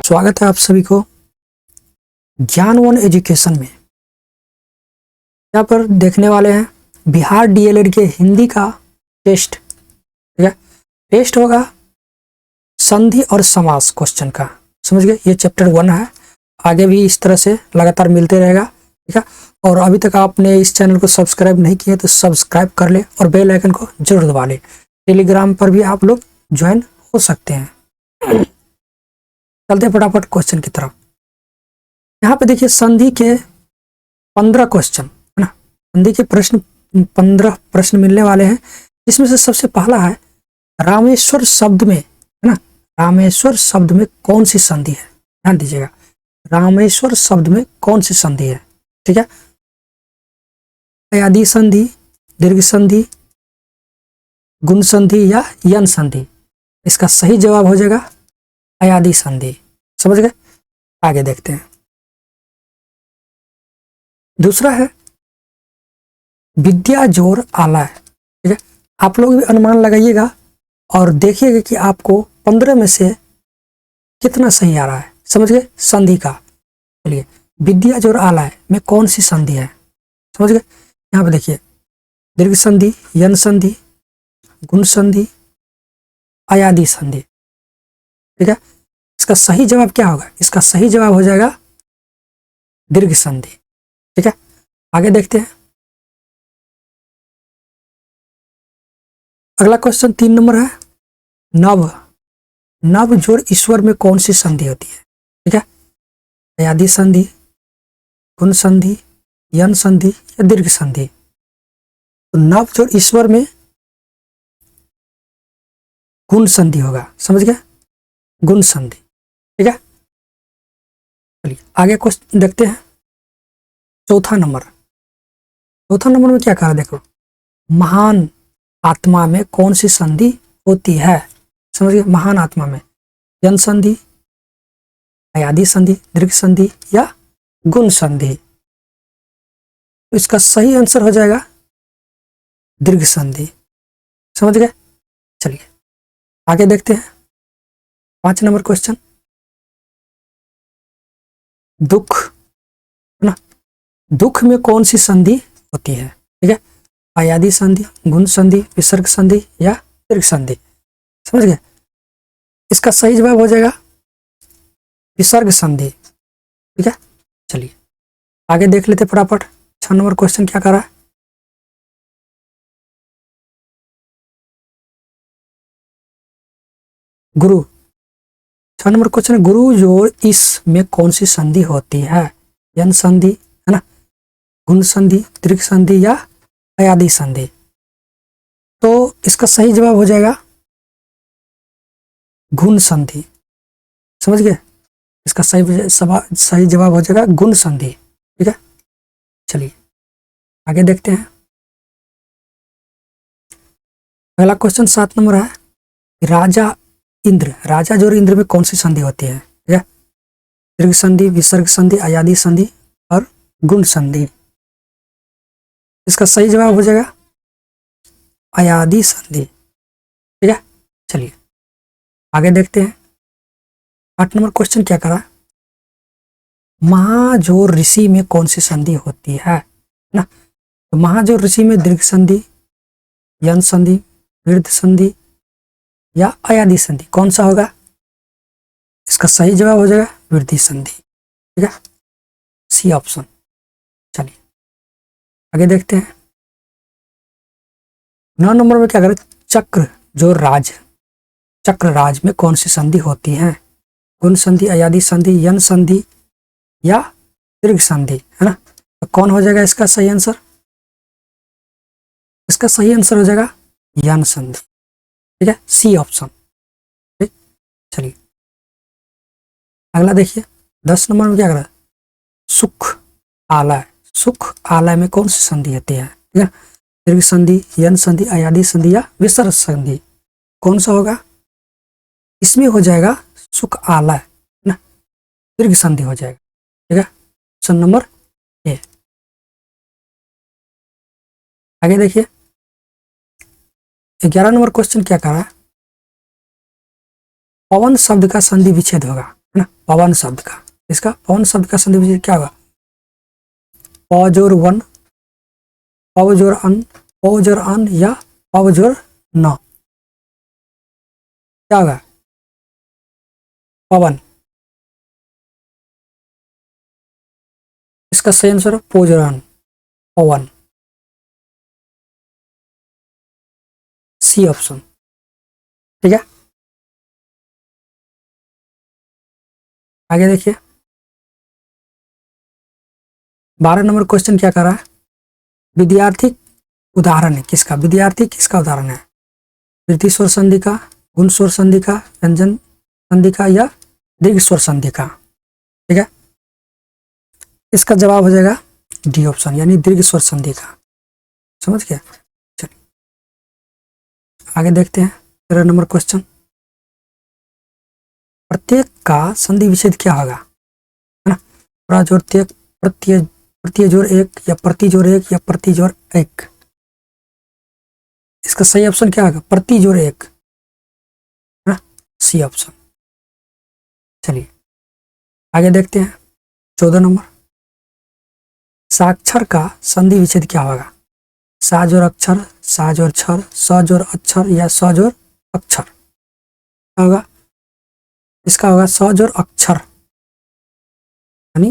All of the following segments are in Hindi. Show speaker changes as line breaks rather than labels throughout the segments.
स्वागत है आप सभी को ज्ञान वन एजुकेशन में। यहाँ पर देखने वाले हैं बिहार डीएलएड के हिंदी का टेस्ट। ठीक है, टेस्ट होगा संधि और समास क्वेश्चन का। समझ गए, ये चैप्टर 1 है। आगे भी इस तरह से लगातार मिलते रहेगा। ठीक है, और अभी तक आपने इस चैनल को सब्सक्राइब नहीं किया तो सब्सक्राइब कर ले और बेल आइकन को जरूर दबा ले। टेलीग्राम पर भी आप लोग ज्वाइन हो सकते हैं। चलते फटाफट क्वेश्चन की तरफ। यहाँ पे देखिए संधि के 15 क्वेश्चन है ना, संधि के प्रश्न 15 प्रश्न मिलने वाले हैं। इसमें से सबसे पहला है रामेश्वर शब्द में, है ना, रामेश्वर शब्द में कौन सी संधि है? ध्यान दीजिएगा, रामेश्वर शब्द में कौन सी संधि है? ठीक है, अयादी संधि, दीर्घ संधि, गुण संधि या यन संधि? इसका सही जवाब हो जाएगा अयादी संधि। समझ गए, आगे देखते हैं। दूसरा है विद्या जोर आलय। ठीक है, आप लोग भी अनुमान लगाइएगा और देखिएगा कि आपको 15 में से कितना सही आ रहा है। समझ गए, संधि का। चलिए, विद्या जोर आलय में कौन सी संधि है? समझ गए, यहाँ पे देखिए दीर्घ संधि, यन संधि, गुण संधि, अयादी संधि। ठीक है, इसका सही जवाब क्या होगा? इसका सही जवाब हो जाएगा दीर्घ संधि। ठीक है, आगे देखते हैं। अगला क्वेश्चन 3 नंबर है नव। नव जोड़ ईश्वर में कौन सी संधि होती है? ठीक है, अयादी संधि, गुण संधि, यन संधि या दीर्घ संधि? तो नव जोड़ ईश्वर में गुण संधि होगा। समझ गए, गुण संधि। ठीक है, चलिए आगे क्वेश्चन देखते हैं। चौथा नंबर में क्या कहा? देखो, महान आत्मा में कौन सी संधि होती है? समझ गए, महान आत्मा में यन संधि, अयादी संधि, दीर्घ संधि या गुण संधि? तो इसका सही आंसर हो जाएगा दीर्घ संधि। समझ गए, चलिए आगे देखते हैं। 5 नंबर क्वेश्चन, दुख, है ना, दुख में कौन सी संधि होती है? ठीक है, अयादी संधि, गुण संधि, विसर्ग संधि या दीर्घ संधि? समझ गए, इसका सही जवाब हो जाएगा विसर्ग संधि। ठीक है, चलिए आगे देख लेते फटाफट। 6 नंबर क्वेश्चन क्या कर रहा है? गुरु। 6 नंबर क्वेश्चन है गुरु जोड़ इस में कौन सी संधि होती है? यन संधि, है ना, गुण संधि, दीर्घ संधि या अयादी संधि? तो इसका सही जवाब हो जाएगा गुण संधि। समझ गए, इसका सही जवाब हो जाएगा गुण संधि। ठीक है, चलिए आगे देखते हैं। पहला क्वेश्चन 7 नंबर है राजा इंद्र। राजा जोड़ इंद्र में कौन सी संधि होती है? ठीक है, दीर्घ संधि, विसर्ग संधि, अयादी संधि और गुण संधि? इसका सही जवाब हो जाएगा अयादी संधि। ठीक है, चलिए आगे देखते हैं। 8 नंबर क्वेश्चन क्या करा? महाजोर ऋषि में कौन सी संधि होती है ना? तो महाजोर ऋषि में दीर्घ संधि, यन संधि, वृद्ध संधि या अयादी संधि? कौन सा होगा? इसका सही जवाब हो जाएगा वृद्धि संधि। ठीक है, सी ऑप्शन। चलिए आगे देखते हैं। 9 नंबर में क्या करें? चक्र जो राज, चक्र राज में कौन सी संधि होती है? गुण संधि, अयादी संधि, यन संधि या दीर्घ संधि? है ना, तो कौन हो जाएगा इसका सही आंसर? इसका सही आंसर हो जाएगा यन संधि। ठीक है, सी ऑप्शन। ठीक, चलिए अगला देखिए। 10 नंबर में क्या करें? सुख आलय। सुख आलय में कौन सी संधि होती है? ठीक है, दीर्घ संधि, यन संधि, अयादी संधि या विसर्ग संधि? कौन सा होगा? इसमें हो जाएगा सुख आलय, ना, दीर्घ संधि हो जाएगा। ठीक है, ऑप्शन नंबर ए। आगे देखिए। 11 नंबर क्वेश्चन क्या कह रहा है? पवन शब्द का संधि विच्छेद होगा। है ना। पवन शब्द का, इसका पवन शब्द का संधि विच्छेद क्या होगा? प जोर वन, पव जोर अन, प जोर अन या पव जोर न, क्या होगा? पवन। इसका सही आंसर है पोजरन, पवन, सी ऑप्शन। ठीक है, आगे देखिए 12 नंबर क्वेश्चन क्या कर रहा है? विद्यार्थी उदाहरण है किसका? विद्यार्थी किसका उदाहरण है? वृद्धि स्वर संधि का, गुण स्वर संधि का, व्यंजन संधि का या दीर्घ स्वर संधि का? ठीक है, इसका जवाब हो जाएगा डी ऑप्शन, यानी दीर्घ स्वर संधि का। समझ गया? चलिए आगे देखते हैं 13 नंबर क्वेश्चन। प्रत्येक का संधि विच्छेद क्या होगा? है ना, प्रजोड़ त्यक, प्रत्यय, प्रत्यय जोड़ एक या प्रति जोड़ एक या प्रति जोड़ एक? इसका सही ऑप्शन क्या होगा? प्रति जोड़ एक, है ना, सी ऑप्शन। चलिए आगे देखते हैं 14 नंबर। साक्षर का संधि विच्छेद क्या होगा? सा जोड़ अक्षर, सा जोड़ क्षर, स जोड़ अक्षर या स जोड़ अक्षर? क्या होगा? इसका होगा स जोड़ अक्षर, यानी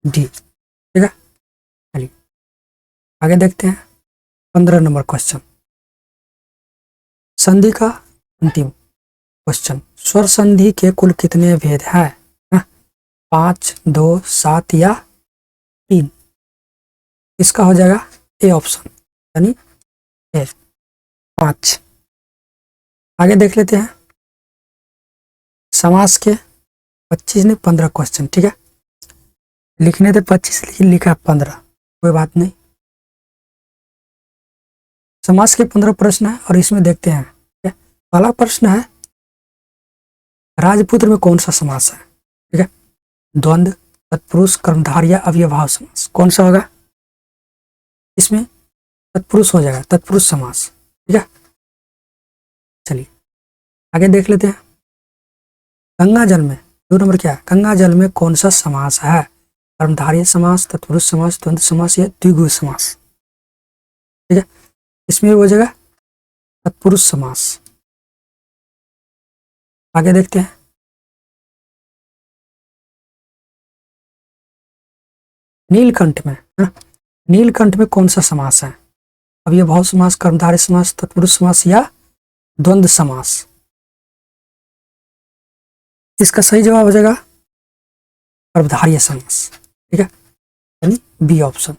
डी। ठीक है, चलिए आगे देखते हैं 15 नंबर क्वेश्चन। संधि का अंतिम क्वेश्चन। स्वर संधि के कुल कितने भेद हैं? 5, 2, 7 या 3? इसका हो जाएगा ए ऑप्शन, यानी 5। आगे देख लेते हैं समास के 25 ने 15 क्वेश्चन। ठीक है, लिखने थे 25 लेकिन लिखा 15, कोई बात नहीं। समास के 15 प्रश्न है और इसमें देखते हैं। ठीक है, पहला प्रश्न है राजपुत्र में कौन सा समास है? ठीक है, द्वंद्व, तत्पुरुष, कर्मधारय या अव्ययभाव समास? कौन सा होगा? इसमें तत्पुरुष हो जाएगा, तत्पुरुष समास। ठीक है, चलिए आगे देख लेते हैं। गंगा जल में 2 नंबर क्या है? गंगा जल में कौन सा समास है? कर्मधारय समास, तत्पुरुष समास, द्वंद्व समास या द्विगु समास? ठीक है, इसमें हो जाएगा तत्पुरुष समास। आगे देखते हैं नीलकंठ में, नीलकंठ में कौन सा समास है? अव्ययभाव समास, कर्मधारय समास, तत्पुरुष समास या द्वंद्व समास? इसका सही जवाब हो जाएगा कर्मधारय समास। ठीक है, यानी बी ऑप्शन।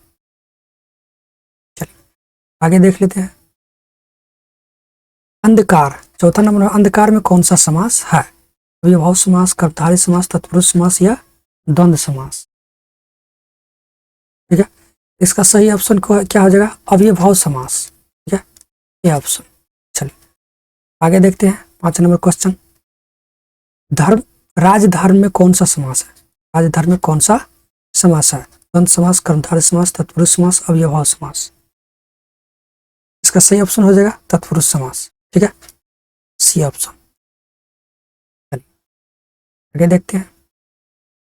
चलिए आगे देख लेते हैं अंधकार। चौथा नंबर, अंधकार में कौन सा समास है? अव्ययभाव समास, कर्मधारय समास, तत्पुरुष समास या द्वंद्व समास? ठीक है, इसका सही ऑप्शन क्या हो जाएगा? अव्ययभाव समास। ठीक है, ये ऑप्शन। चलिए आगे देखते हैं 5 नंबर क्वेश्चन। धर्म, राजधर्म में कौन सा समास है? राजधर्म में कौन सा समास है? द्वंद्व समास, कर्मधारय समास, तत्पुरुष समास, अव्ययभाव समास? इसका सही ऑप्शन हो जाएगा तत्पुरुष समास। ठीक है, सी ऑप्शन। आगे देखते हैं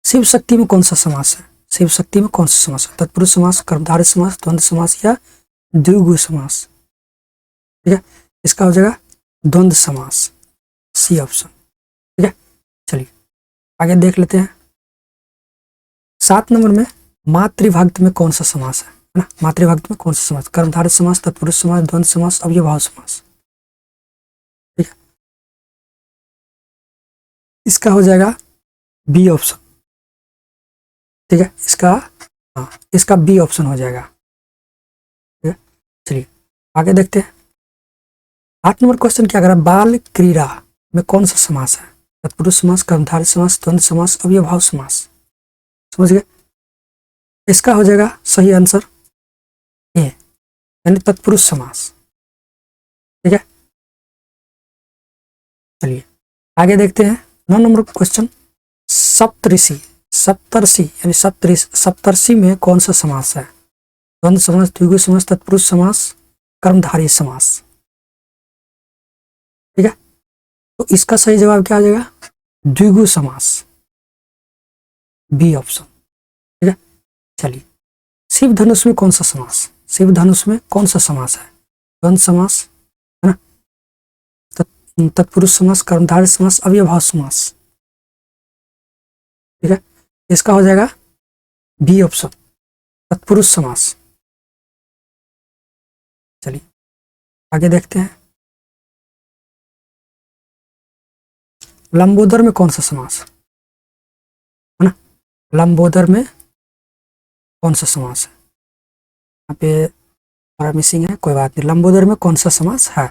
शिव शक्ति में कौन सा समास है? शिव शक्ति में कौन सा समास है? तत्पुरुष समास, कर्मधारय समास, द्वंद्व समास या द्विगु समास? ठीक है, इसका हो जाएगा द्वंद्व समास, सी ऑप्शन। ठीक है, चलिए आगे देख लेते हैं 7 नंबर में मातृभक्त में कौन सा समास है ना? मातृभक्त में कौन सा समास? कर्मधारय समास, तत्पुरुष समास, द्वंद्व समास, अव्ययभाव समास? ठीक है, इसका हो जाएगा बी ऑप्शन। ठीक है, इसका बी ऑप्शन हो जाएगा। ठीक है, चलिए आगे देखते हैं 8 नंबर क्वेश्चन क्या कर रहा है? बाल क्रीड़ा में कौन सा समास है? तत्पुरुष समास, कर्मधारय समास, द्वंद्व समास, अव्ययभाव समास? समझ गए? इसका हो जाएगा सही आंसर ए, यानी तत्पुरुष समास। ठीक है, चलिए आगे देखते हैं 9 नंबर क्वेश्चन। सप्तऋषि, सप्तर्षि यानी सप्तर्षि में कौन सा समास है? द्वंद्व समास, द्विगु समास, तत्पुरुष समास, कर्मधारय समास? ठीक है, तो इसका सही जवाब क्या आ जाएगा? द्विगु समास। B option. ठीक है, चलिए शिव धनुष में कौन सा समास, शिव धनुष में कौन सा समास है? द्वंद्व समास है ना, तत्पुरुष समास, कर्मधारय समास, अव्ययभाव समास। ठीक है, इसका हो जाएगा बी ऑप्शन, तत्पुरुष समास। चलिए आगे देखते हैं, लंबोदर में कौन सा समास है ना, लंबोदर में कौन सा समास है? यहाँ पे थोड़ा मिसिंग है, कोई बात नहीं। लंबोदर में कौन सा समास है?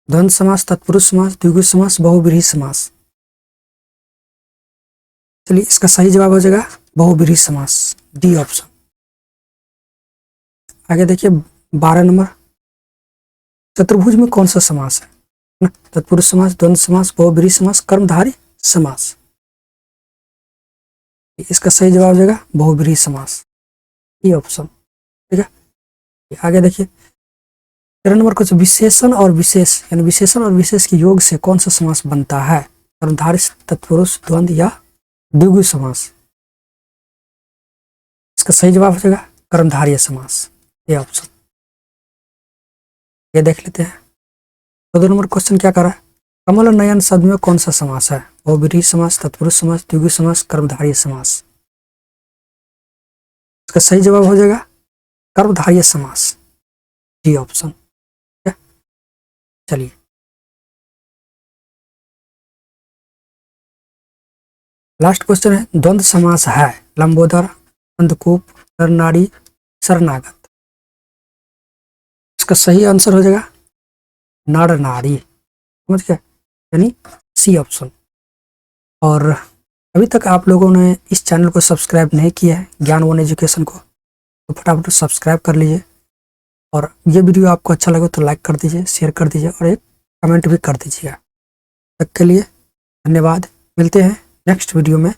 द्वंद्व समास, तत्पुरुष समास, द्विगु समास, बहुब्रीहि समास। चलिए इसका सही जवाब हो जाएगा बहुब्रीहि समास, डी ऑप्शन। आगे देखिए 12 नंबर, चतुर्भुज में कौन सा समास है ना, तत्पुरुष समास, द्वंद्व समास, बहुब्रीहि समास, कर्मधारय समास। इसका सही जवाब हो जाएगा बहुब्रीहि समास, डी ऑप्शन। ठीक है, आगे देखिए 13 नंबर कुछ विशेषण और विशेष, यानी विशेषण और विशेष के योग से कौन सा समास बनता है? कर्मधारय, तत्पुरुष, द्वंद्व या द्विगु समास। इसका सही जवाब हो जाएगा कर्मधारय समास, ये ऑप्शन। ये देख लेते हैं 14 नंबर क्वेश्चन क्या कर रहा है, कमल नयन शब्द में कौन सा समास है? बहुब्रीहि समास, तत्पुरुष समास, द्विगु समास, कर्मधारय समास। इसका सही जवाब हो जाएगा कर्मधारय समास, डी ऑप्शन। चलिए लास्ट क्वेश्चन है, द्वंद्व समास है लंबोदर, अंधकूप, नर नारी, शरणागत। इसका सही आंसर हो जाएगा नर नारी, समझ गए, यानी सी ऑप्शन। और अभी तक आप लोगों ने इस चैनल को सब्सक्राइब नहीं किया है, ज्ञान वन एजुकेशन को, तो फटाफट सब्सक्राइब कर लीजिए। और ये वीडियो आपको अच्छा लगे तो लाइक कर दीजिए, शेयर कर दीजिए और एक कमेंट भी कर दीजिएगा। तक के लिए धन्यवाद, मिलते हैं नेक्स्ट वीडियो में।